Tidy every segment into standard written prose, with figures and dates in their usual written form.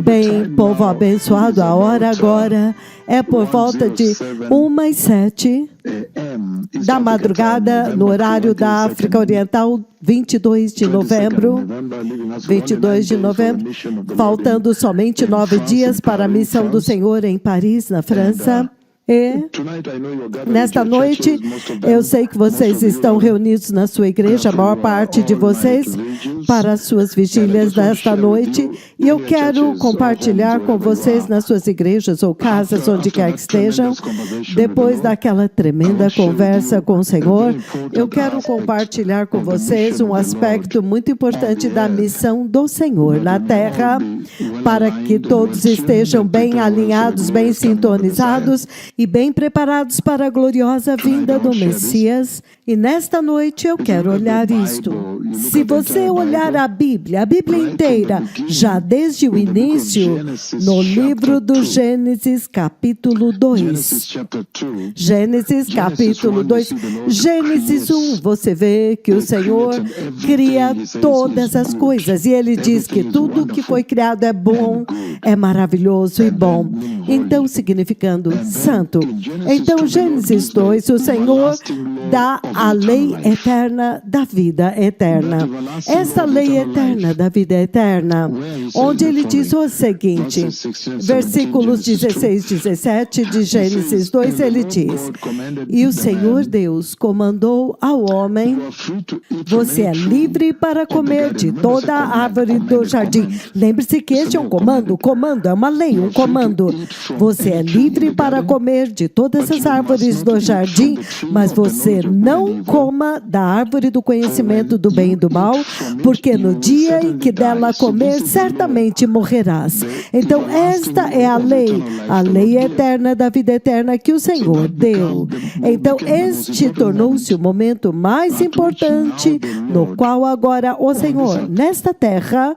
Bem, povo abençoado, a hora agora é por volta de 1h07 da madrugada, no horário da África Oriental, 22 de novembro, faltando somente 9 dias para a missão do Senhor em Paris, na França. E nesta noite, eu sei que vocês estão reunidos na sua igreja, a maior parte de vocês, para as suas vigílias desta noite. E eu quero compartilhar com vocês nas suas igrejas ou casas, onde quer que estejam, depois daquela tremenda conversa com o Senhor, eu quero compartilhar com vocês um aspecto muito importante da missão do Senhor na Terra, para que todos estejam bem alinhados, bem sintonizados e bem preparados para a gloriosa vinda do Messias. E nesta noite eu quero olhar isto. Se você olhar a Bíblia inteira, já desde o início, no livro do Gênesis capítulo 2. Gênesis capítulo 2. Gênesis 1, você vê que o Senhor cria todas as coisas. E Ele diz que tudo que foi criado é bom, é maravilhoso e bom. Então, significando santo. Então, Gênesis 2, o Senhor dá a lei eterna da vida eterna. Essa lei eterna da vida eterna, onde ele diz o seguinte, versículos 16 e 17 de Gênesis 2, ele diz: e o Senhor Deus comandou ao homem: você é livre para comer de toda a árvore do jardim. Lembre-se que este é um comando é uma lei, um comando. Você é livre para comer de todas as árvores do jardim, mas você não coma da árvore do conhecimento do bem e do mal, porque no dia em que dela comer, certamente morrerás. Então, esta é a lei eterna da vida eterna que o Senhor deu. Então, este tornou-se o momento mais importante no qual agora o Senhor, nesta terra,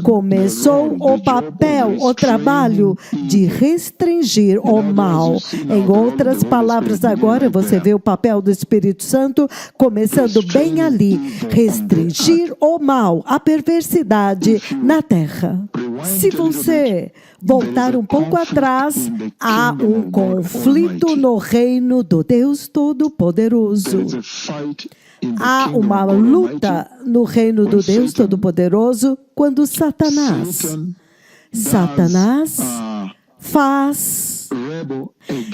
começou o papel, o trabalho de restringir o mal. Em outras palavras, agora você vê o papel do Espírito Santo começando bem ali, restringir o mal, a perversidade na terra. Se você voltar um pouco atrás, há um conflito no reino do Deus Todo-Poderoso. Há uma luta no reino do Deus Todo-Poderoso quando Satanás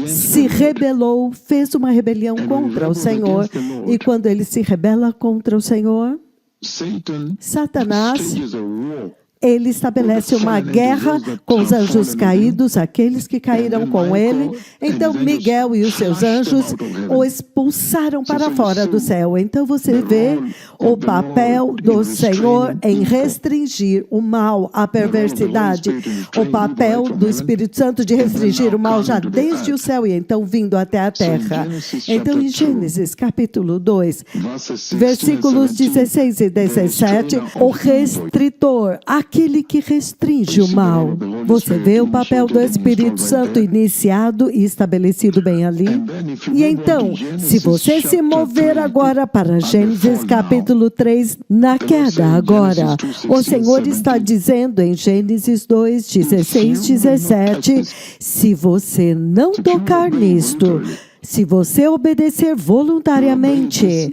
se rebelou, fez uma rebelião contra o Senhor. E quando ele se rebela contra o Senhor, Satanás, ele estabelece uma guerra com os anjos caídos, aqueles que caíram com ele. Então, Miguel e os seus anjos o expulsaram para fora do céu. Então, você vê o papel do Senhor em restringir o mal, a perversidade. O papel do Espírito Santo de restringir o mal já desde o céu e então vindo até a terra. Então, em Gênesis capítulo 2, versículos 16 e 17, o restritor, aquele que restringe o mal. Você vê o papel do Espírito Santo iniciado e estabelecido bem ali. E então, se você se mover agora para Gênesis capítulo 3, na queda agora, o Senhor está dizendo em Gênesis 2, 16, 17, se você não tocar nisto, se você obedecer voluntariamente,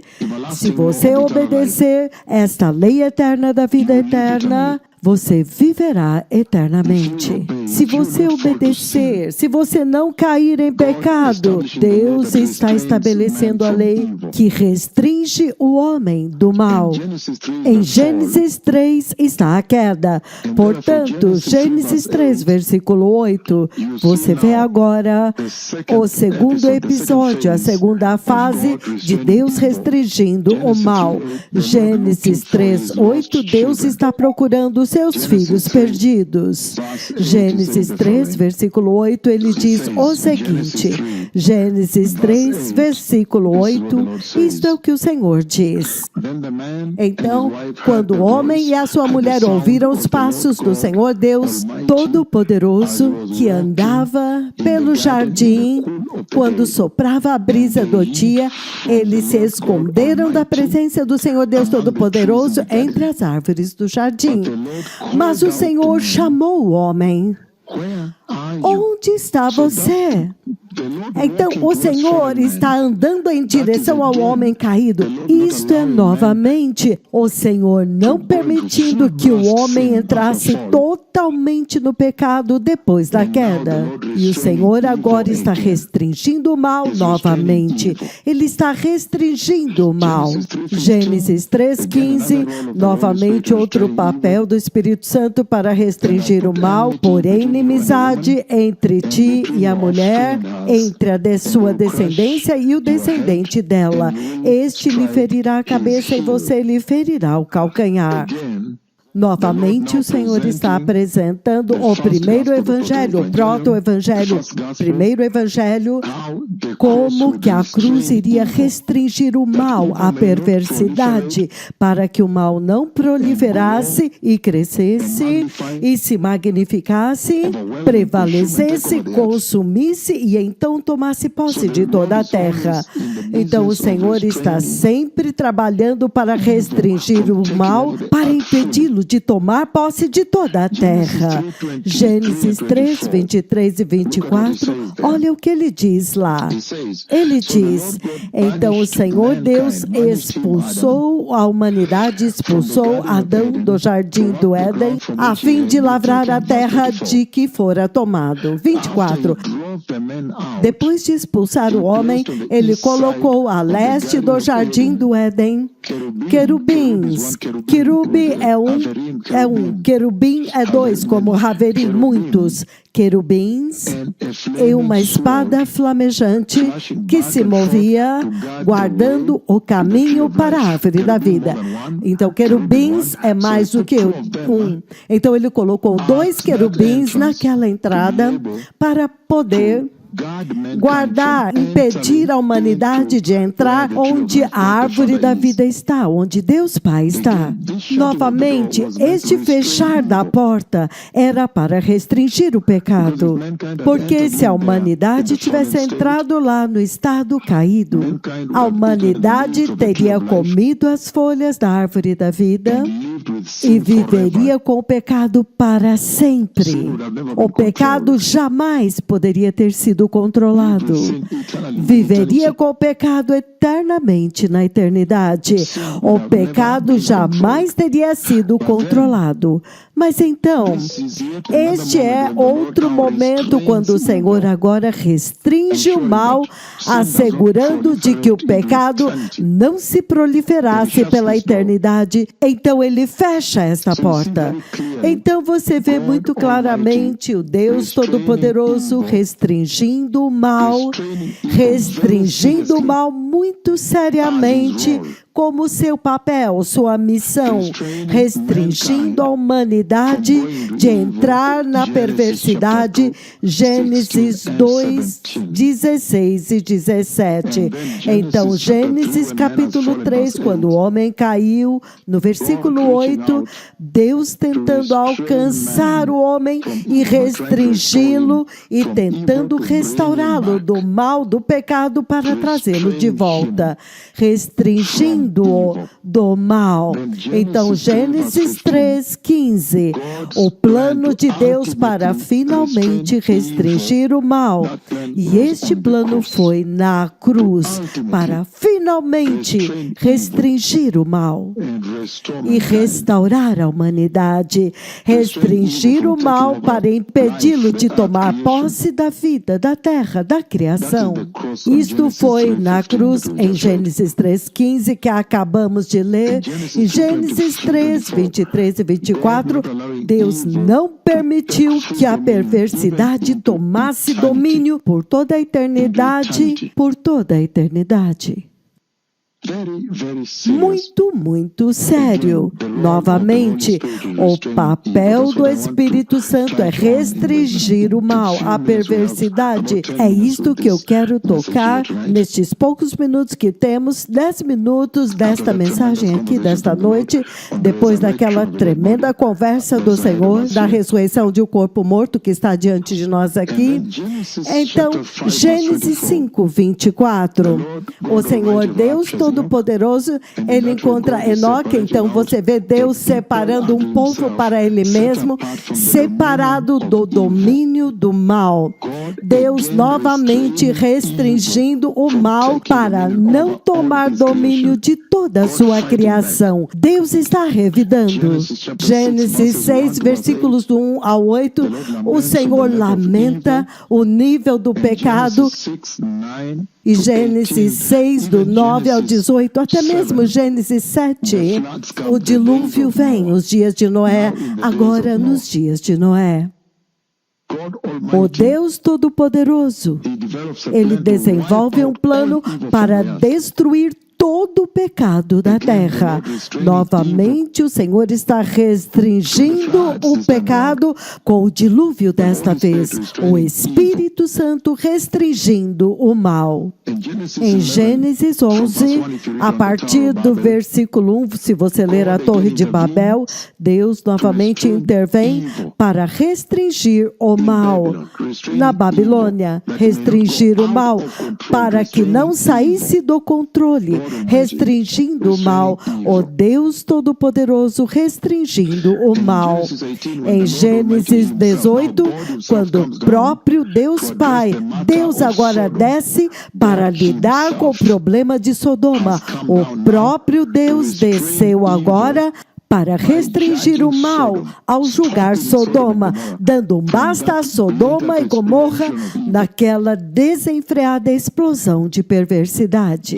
se você obedecer esta lei eterna da vida eterna, você viverá eternamente. Se você obedecer, se você não cair em pecado, Deus está estabelecendo a lei que restringe o homem do mal. Em Gênesis 3 está a queda. Portanto, Gênesis 3, versículo 8, você vê agora o segundo episódio, a segunda fase de Deus restringindo o mal. Gênesis 3, 8, Deus está procurando os seus filhos perdidos. Gênesis 3, versículo 8, ele diz o seguinte, Gênesis 3, versículo 8, isto é o que o Senhor diz. Então, quando o homem e a sua mulher ouviram os passos do Senhor Deus Todo-Poderoso, que andava pelo jardim, quando soprava a brisa do dia, eles se esconderam da presença do Senhor Deus Todo-Poderoso entre as árvores do jardim. Mas o Senhor chamou o homem. Onde está você? Então, o Senhor está andando em direção ao homem caído. Isto é novamente o Senhor não permitindo que o homem entrasse totalmente no pecado depois da queda. E o Senhor agora está restringindo o mal novamente. Ele está restringindo o mal. Gênesis 3,15, novamente outro papel do Espírito Santo para restringir o mal, porém inimizade entre ti e a mulher, entre a sua descendência e o descendente dela. Este lhe ferirá a cabeça e você lhe ferirá o calcanhar. Novamente, o Senhor está apresentando o primeiro evangelho, o proto-evangelho, primeiro evangelho, como que a cruz iria restringir o mal, a perversidade, para que o mal não proliferasse e crescesse e se magnificasse, prevalecesse, consumisse e então tomasse posse de toda a terra. Então, o Senhor está sempre trabalhando para restringir o mal, para impedi-lo de tomar posse de toda a terra. Gênesis 3, 23 e 24, olha o que ele diz lá. Ele diz, então o Senhor Deus expulsou a humanidade, expulsou Adão do jardim do Éden, a fim de lavrar a terra de que fora tomado. 24. Depois de expulsar o homem, ele colocou a leste do jardim do Éden querubins. Querube é um, querubim é dois, como haverim, muitos. Querubins e uma espada flamejante que se movia, guardando o caminho para a árvore da vida. Então, querubins é mais do que um. Então, ele colocou 2 querubins naquela entrada para poder guardar, impedir a humanidade de entrar onde a árvore da vida está, onde Deus Pai está. Novamente, este fechar da porta era para restringir o pecado, porque se a humanidade tivesse entrado lá no estado caído, a humanidade teria comido as folhas da árvore da vida e viveria com o pecado para sempre. O pecado jamais poderia ter sido controlado. Viveria com o pecado eternamente na eternidade. O pecado jamais teria sido controlado. Mas então, este é outro momento quando o Senhor agora restringe o mal, assegurando de que o pecado não se proliferasse pela eternidade. Então ele fecha esta porta. Então você vê muito claramente o Deus Todo-Poderoso restringindo o mal muito seriamente, como seu papel, sua missão, restringindo a humanidade de entrar na perversidade. Gênesis 2, 16 e 17. Então, Gênesis capítulo 3, quando o homem caiu, no versículo 8, Deus tentando alcançar o homem e restringi-lo e tentando restaurá-lo do mal, do pecado, para trazê-lo de volta. Restringindo do mal. Então, Gênesis 3:15, o plano de Deus para finalmente restringir o mal. E este plano foi na cruz para finalmente restringir o mal e restaurar a humanidade. Restringir o mal para impedi-lo de tomar posse da vida, da terra, da criação. Isto foi na cruz em Gênesis 3:15 que acabamos de ler. Em Gênesis 3, 23 e 24, Deus não permitiu que a perversidade tomasse domínio por toda a eternidade, por toda a eternidade. muito, muito sério. Novamente, o papel do Espírito Santo é restringir o mal, a perversidade. É isto que eu quero tocar nestes poucos minutos que temos, 10 minutos desta mensagem aqui, desta noite, depois daquela tremenda conversa do Senhor, da ressurreição de um corpo morto que está diante de nós aqui. Então, Gênesis 5, 24, o Senhor Deus Todo-Poderoso, ele encontra Enoque, então você vê Deus separando um povo para ele mesmo, separado do domínio do mal. Deus novamente restringindo o mal para não tomar domínio de toda a sua criação. Deus está revidando. Gênesis 6, versículos do 1 ao 8, o Senhor lamenta o nível do pecado. E Gênesis 6, do 9 ao 18, até mesmo Gênesis 7, o dilúvio vem, os dias de Noé, agora nos dias de Noé. O Deus Todo-Poderoso, ele desenvolve um plano para destruir todo o pecado da terra. Novamente, o Senhor está restringindo o pecado com o dilúvio desta vez. O Espírito Santo restringindo o mal. Em Gênesis 11, a partir do versículo 1, se você ler a Torre de Babel, Deus novamente intervém para restringir o mal. Na Babilônia, restringir o mal para que não saísse do controle, restringindo o mal, o Deus Todo-Poderoso restringindo o mal. Em Gênesis 18, quando o próprio Deus Pai, Deus agora desce para lidar com o problema de Sodoma. O próprio Deus desceu agora para restringir o mal ao julgar Sodoma, dando um basta a Sodoma e Gomorra naquela desenfreada explosão de perversidade.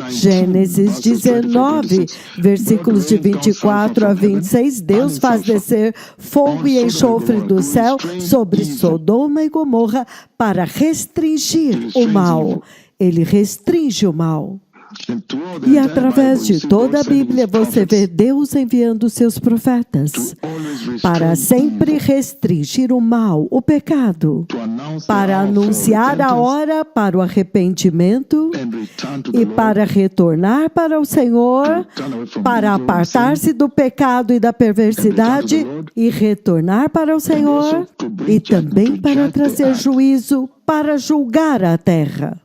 Gênesis 19, versículos de 24 a 26, Deus faz descer fogo e enxofre do céu sobre Sodoma e Gomorra para restringir o mal. Ele restringe o mal. E através de toda a Bíblia você vê Deus enviando seus profetas para sempre restringir o mal, o pecado, para anunciar a hora para o arrependimento e para retornar para o Senhor, para apartar-se do pecado e da perversidade e retornar para o Senhor e também para trazer juízo, para julgar a terra.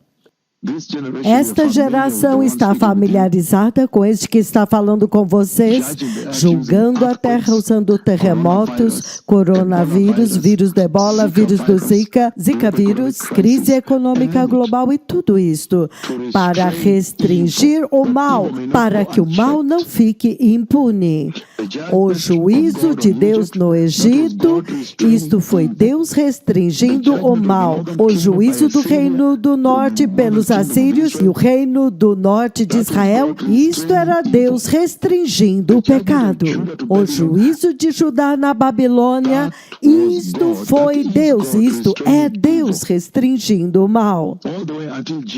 Esta geração está familiarizada com este que está falando com vocês, julgando a terra usando terremotos, coronavírus, vírus do Ebola, vírus do Zika, Zika vírus, crise econômica global e tudo isto para restringir o mal, para que o mal não fique impune. O juízo de Deus no Egito, isto foi Deus restringindo o mal. O juízo do reino do norte pelos assírios e o reino do norte de Israel, isto era Deus restringindo o pecado. O juízo de Judá na Babilônia, isto foi Deus, isto é Deus restringindo o mal.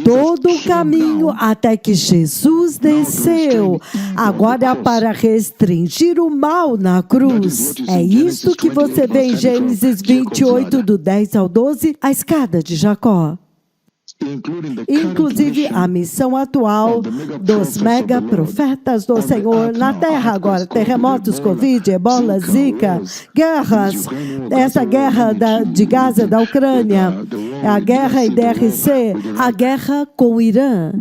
Todo o caminho até que Jesus desceu, agora para restringir o mal na cruz. É isto que você vê em Gênesis 28, do 10 ao 12, a escada de Jacó. Inclusive a missão atual dos mega profetas do Senhor na terra agora, terremotos, Covid, Ebola, Zika, guerras, essa guerra de Gaza, da Ucrânia, a guerra em DRC, a guerra com o Irã.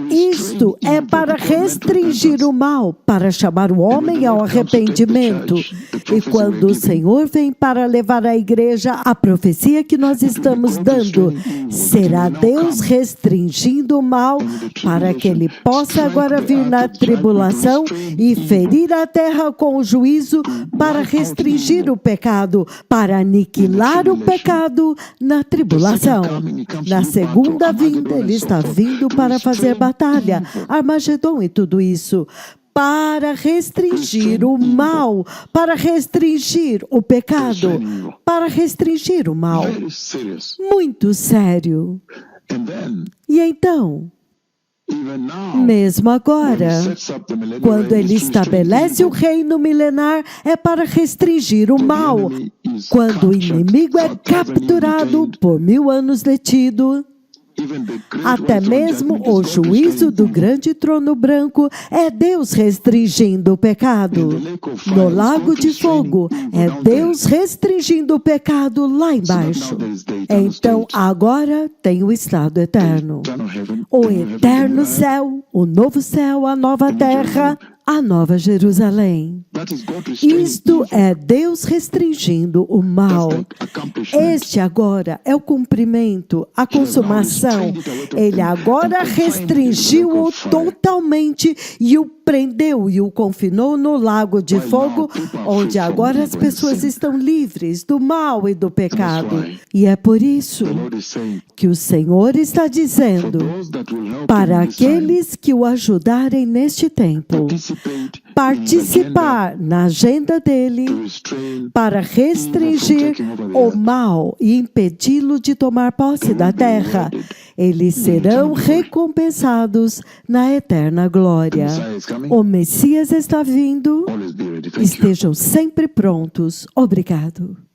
Isto é para restringir o mal, para chamar o homem ao arrependimento. E quando o Senhor vem para levar a igreja, a profecia que nós estamos dando, será Deus restringindo o mal para que ele possa agora vir na tribulação e ferir a terra com o juízo para restringir o pecado, para aniquilar o pecado na tribulação. Na segunda vinda, ele está vindo para fazer batalha, Armagedon e tudo isso, para restringir o mal, para restringir o pecado, para restringir o mal. Muito sério. E então, Mesmo agora, quando ele estabelece o reino milenar, é para restringir o mal. Quando o inimigo é capturado por 1000 anos detido, até mesmo o juízo do grande trono branco é Deus restringindo o pecado. No lago de fogo é Deus restringindo o pecado lá embaixo. Então agora tem o estado eterno. O eterno céu, o novo céu, a nova terra, a nova Jerusalém. Isto é Deus restringindo o mal. Este agora é o cumprimento, a consumação. Ele agora restringiu-o totalmente e o prendeu e o confinou no lago de fogo, onde agora as pessoas estão livres do mal e do pecado. E é por isso que o Senhor está dizendo, para aqueles que o ajudarem neste tempo, participar na agenda dele para restringir o mal e impedi-lo de tomar posse da terra, eles serão recompensados na eterna glória. O Messias está vindo. Estejam sempre prontos. Obrigado.